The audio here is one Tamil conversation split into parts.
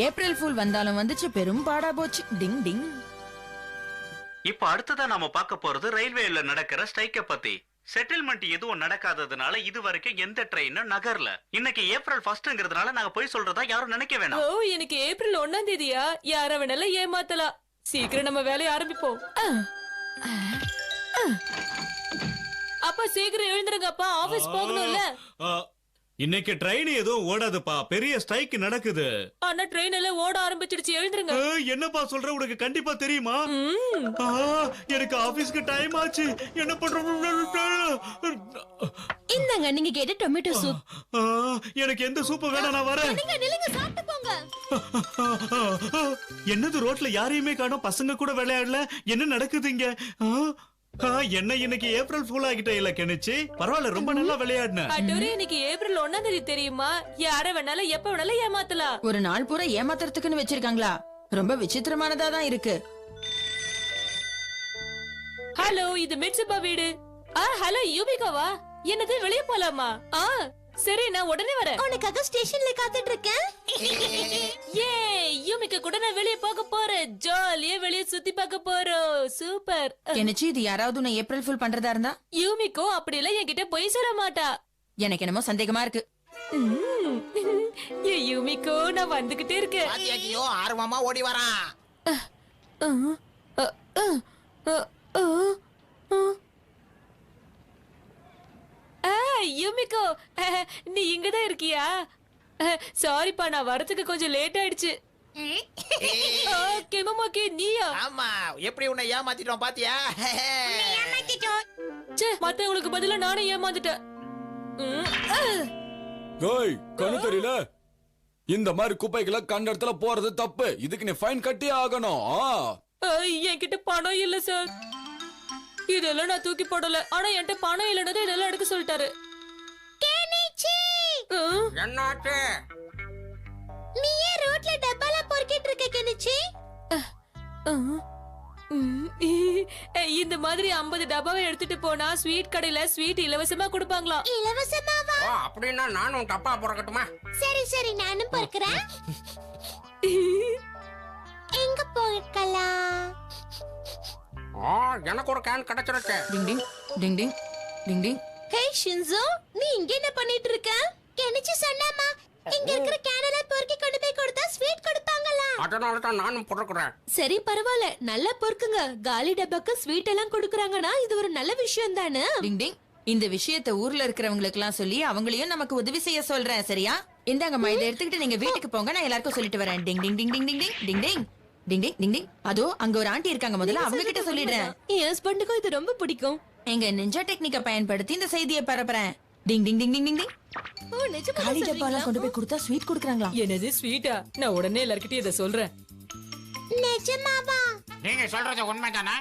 ஏப்ரல் ஃபூல் வந்தாலும் வந்துச்சு, பெரும் பாடா போச்சு. டிங் டிங். இப்ப அடுத்ததா நாம பார்க்க போறது ரயில்வேல நடக்கிற ஸ்ட்ரைக்க பத்தி. செட்டில்மெண்ட் எதுவும் நடக்காததுனால இது வரைக்கும் எந்த ட்ரெயினும் நகர்ல. இன்னைக்கு ஏப்ரல் 1ங்கிறதுனால நாங்க போய் சொல்றதா யாரும் நினைக்க வேணாம். ஓ, இன்னைக்கு ஏப்ரல் 1ஆம் தேதியா? யார வேணாலும் ஏமாத்தலாம். சீக்கிரம் நம்ம வேலையை ஆரம்பிப்போம். அப்பா சீக்கிரம் எழுந்துருங்கப்பா, ஆபீஸ் போகணும்ல. இன்னைக்கு ட்ரெயின் எதுவும் ஓடாதுப்பா, பெரிய ஸ்ட்ரைக் நடக்குது. ஆனா ட்ரெயின் எல்லாம் ஓட ஆரம்பிச்சிடுச்சு, எழுந்துருங்க. என்னப்பா சொல்ற, உனக்கு கண்டிப்பா தெரியுமா? எனக்கு ஆபீஸ்க்கு டைம் ஆச்சு, என்ன பண்றோம்? இந்தாங்க நீங்க கேட்ட டொமேட்டோ சூப். எனக்கு எந்த சூப் வேணாம், நான் வரேன். நில்லுங்க சாப்பிட்டு போங்க. என்னது ரோட்ல யாரையுமே காணோம், பசங்க கூட விளையாடல, என்ன நடக்குது இங்க? என்ன இன்னைக்கு ஏப்ரல் ஃபூல் ஆகிட்ட இல்ல கெனிச்சு? பரவாயில்ல, ரொம்ப நல்லா விளையாடுன. அடோரே, இன்னைக்கு ஏப்ரல் 1ஆம் தேதி தெரியுமா? யார வேணாலும் எப்ப வேணாலும் ஏமாத்தலாம். ஒரு நாள் பூரா ஏமாத்துறதுக்குன்னு வச்சிருக்காங்களா? ரொம்ப விசித்திரமானதா தான் இருக்கு. ஹலோ, இது மிட்சுபா வீடு. ஹலோ யூபிகாவா? என்னது, வெளிய போலாமா? சரி, நான் உடனே வரேன். உனக்காக ஸ்டேஷன்ல காத்துட்டு இருக்கேன். ஏ, யூமிகா கூட நான் வெளிய போக போறேன். ஜாலியா வெளிய சுத்தி பார்க்க போறோம். சூப்பர். கெனிச்சு, இது யாராவது உன்னை ஏப்ரல் ஃபூல் பண்றதா இருந்தா? யூமிகோ அப்படி எல்லாம் என்கிட்ட பொய் சொல்ல மாட்டா. எனக்கு என்னமோ சந்தேகமா இருக்கு. ஏ யூமிகோ, நான் வந்துகிட்டே இருக்கேன். பாத்தியாக்கியோ ஆர்வமா ஓடி வரான். யூமிகோ, நீ இங்கதான் இருக்கியா? சாரிப்பா, நான் வரதுக்கு கொஞ்சம் லேட் ஆயிடுச்சு. கெமமாக்கி, நீயா? ஆமா, எப்படி உன்னை ஏமாத்திட்டோம் பாத்தியா? மத்தவங்களுக்கு பதிலா நானே ஏமாந்துட்டேன். கண்ணு தெரியல, இந்த மாதிரி குப்பைகளை கண்ட இடத்துல போறது தப்பு. இதுக்கு நீ ஃபைன் கட்டியே ஆகணும். என்கிட்ட பணம் இல்ல சார். இதெல்லாம் நான் தூக்கி போடல. ஆனா என்கிட்ட பணம் இல்லைன்னு இதெல்லாம் எடுக்க சொல்லிட்டாரு. என்னாச்சு? நீ ஏன் ரோட்ல டப்பால பொறுக்கிட்டு இருக்க கெனிச்சி? இந்த மாதிரி 50 டப்பாவை எடுத்துட்டு போனா ஸ்வீட் கடையில ஸ்வீட் இலவசமா கொடுப்பாங்களா? இலவசமாவா? அப்படின்னா நானும் டப்பா பொறுக்கட்டுமா? சரி சரி, நானும் பொறுக்கிறேன். எங்க பொறுக்கலாம்? எனக்கு ஒரு கேன் கிடைச்சிருக்கு. டிங் டிங் டிங் டிங் டிங் டிங். ஹே ஷின்சோ, நீ இங்க என்ன பண்ணிட்டு இருக்க? கெனிச்சி சொன்னாமா, இங்க இருக்கிற கேனல பொறுக்கி கொண்டு போய் கொடுத்தா ஸ்வீட் கொடுப்பாங்களா? அதனால தான் நானும் பொறுக்குறேன். சரி பரவாயில்ல, நல்லா பொறுக்குங்க. காலி டப்பாக்கு ஸ்வீட் எல்லாம் கொடுக்கறாங்கன்னா இது ஒரு நல்ல விஷயம் தானே. டிங் டிங். இந்த விஷயத்தை ஊர்ல இருக்கிறவங்களுக்கு எல்லாம் சொல்லி அவங்களையும் நமக்கு உதவி செய்ய சொல்றேன், சரியா? இந்தாங்கம்மா, இதை எடுத்துக்கிட்டு நீங்க வீட்டுக்கு போங்க, நான் எல்லாருக்கும் சொல்லிட்டு வரேன். டிங் டிங் டிங் டிங் டிங் டிங் டிங் டிங் டிங் டிங் டிங் டிங். அதோ அங்க ஒரு ஆண்டி இருக்காங்க, முதல்ல அவங்க கிட்ட சொல்லிடுறேன். என் ஹஸ்பண்டுக்கும் இது ரொம்ப பிடிக்கும். எங்க நிஞ்சா டெக்னிக்கை பயன்படுத்தி இந்த செய்தியை பரப்புறேன். டிங் டிங் டிங் டிங் டிங் டிங். ஓ, நிஜமா காலி டப்பாலாம் கொண்டு போய் கொடுத்தா ஸ்வீட் கொடுக்கறாங்களா? என்னது ஸ்வீட்டா? நான் உடனே எல்லார்கிட்டயும் இதை சொல்றேன். நிஜமாவா? நீங்க சொல்றது உண்மைதானா?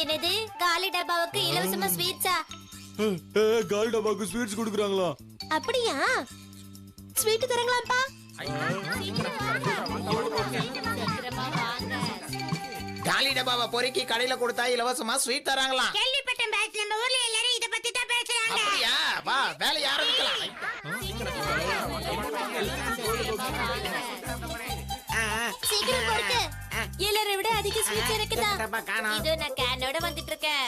என்னது, காலி டப்பாவுக்கு இலவசமா ஸ்வீட்ஸா? காலி டப்பாக்கு ஸ்வீட்ஸ் கொடுக்குறாங்களா? அப்படியா? ஸ்வீட் தரங்களாப்பா? காலி டப்பாவை பொறுக்கி கடையில கொடுத்தா இலவசமா ஸ்வீட் தராங்களாம். கேள்விப்பட்டேன் பாஸ், நம்ம ஊர்ல எல்லாரும் இத பத்தி தான் பேசுறாங்க. அப்படியா? வா, வேலைய ஆரம்பிக்கலாம். சீக்கிரம் பொறுக்கு. எல்லாரை விட அதிக ஸ்வீட்ஸ் இருக்குதா? இது நான் கேனோட வந்துட்டு இருக்கேன்.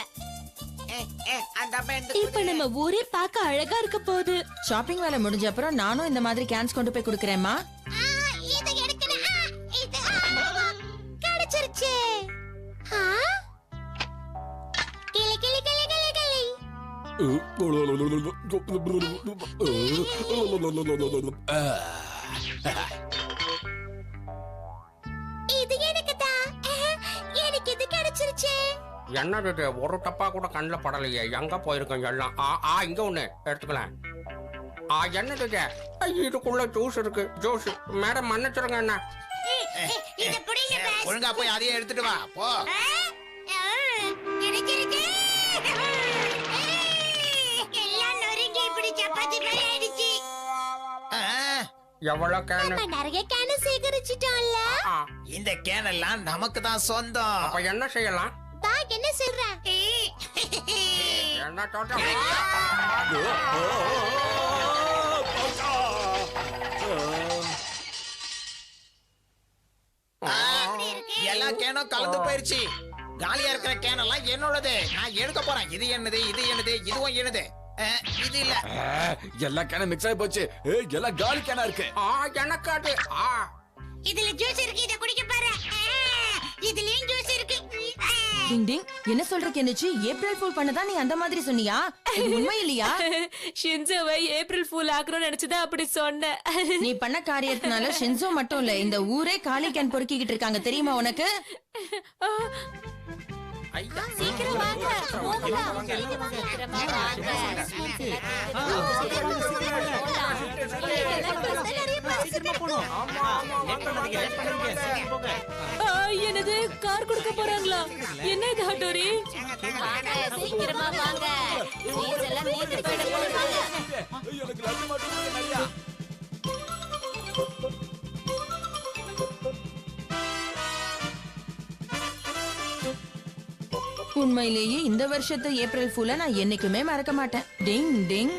இப்ப நம்ம ஊரே பார்க்க அழகா இருக்க போகுது. ஷாப்பிங் வேலை முடிஞ்ச அப்புறம் நானும் இந்த மாதிரி கேன்ஸ் கொண்டு போய் கொடுக்கறேன்மா. இது எடுக்கணும். இது கிடைச்சிருச்சு. கிளி கிளி கிளி கிளி கிளி. இது எனக்கு தான். எனக்கு இது கிடைச்சிருச்சு. என்னது, ஒரு டப்பா கூட கண்ணில் படலையே. எங்க போயிருக்கோம் எல்லாம்? இங்க ஒண்ணு எடுத்துக்கலாம். என்னது, இதுக்குள்ள ஜூஸ் இருக்கு. ஜூஸ் மேடம் மன்னிச்சிருங்க. என்ன ஒழுங்கா போய் அதையும் எடுத்துட்டு வா போ. கிடைச்சிருச்சு. எல்லாம் நொறுங்கி இப்படி சப்பாத்தி மாதிரி ஆயிடுச்சு. எவ்வளவு கேன்? நம்ம நிறைய கேன சேகரிச்சிட்டோம்ல. இந்த கேன் எல்லாம் நமக்கு தான் சொந்தம். அப்ப என்ன செய்யலாம்? பாக் என்ன சொல்ற? என்ன சொல்ற? எல்லா கேனும் கலந்து போயிருச்சு. காலியா இருக்கிற கேன் எல்லாம் என்னோடது. நான் எடுக்க போறேன். இது என்னது, இது என்னது, இதுவும் என்னது. இது இல்ல. எல்லா கேனும் மிக்ஸ் ஆகி போச்சு. எல்லாம் காலி கேனா இருக்கு. எனக்கு அது இதுல ஜூஸ் இருக்கு, இத குடிக்க பாரு. இதுலயும் ஜூஸ் இருக்கு. டிங் டிங் என்ன சொல்ற கெனிச்சி? ஏப்ரல் ஃபூல் பண்ணதா நீ அந்த மாதிரி சொன்னியா? இது உண்மை இல்லையா? ஷின்சோவை ஏப்ரல் ஃபூல் ஆக்கணும்னு நினைச்சுதான் அப்படி சொன்னேன். நீ பண்ண காரியத்தினால ஷின்சோ மட்டும் இல்ல, இந்த ஊரே காலி கேன் பொறுக்கிக்கிட்டு இருக்காங்க, தெரியுமா உனக்கு? சீக்கிரம் வாங்க. போகலாம். சீக்கிரமா வாங்க. என்னது கார் கொடுக்க போறாங்களா? என்ன இது ஹட்டோரி? வாங்க, சீக்கிரமா வாங்க. சீஸ் எல்லாம் நீந்து போயிட போகுது. எனக்கு லட்டு மட்டும் நிறையா. உண்மையிலேயே இந்த வருஷத்து ஏப்ரல் ஃபூல நான் என்னைக்குமே மறக்க மாட்டேன். டிங் டிங்.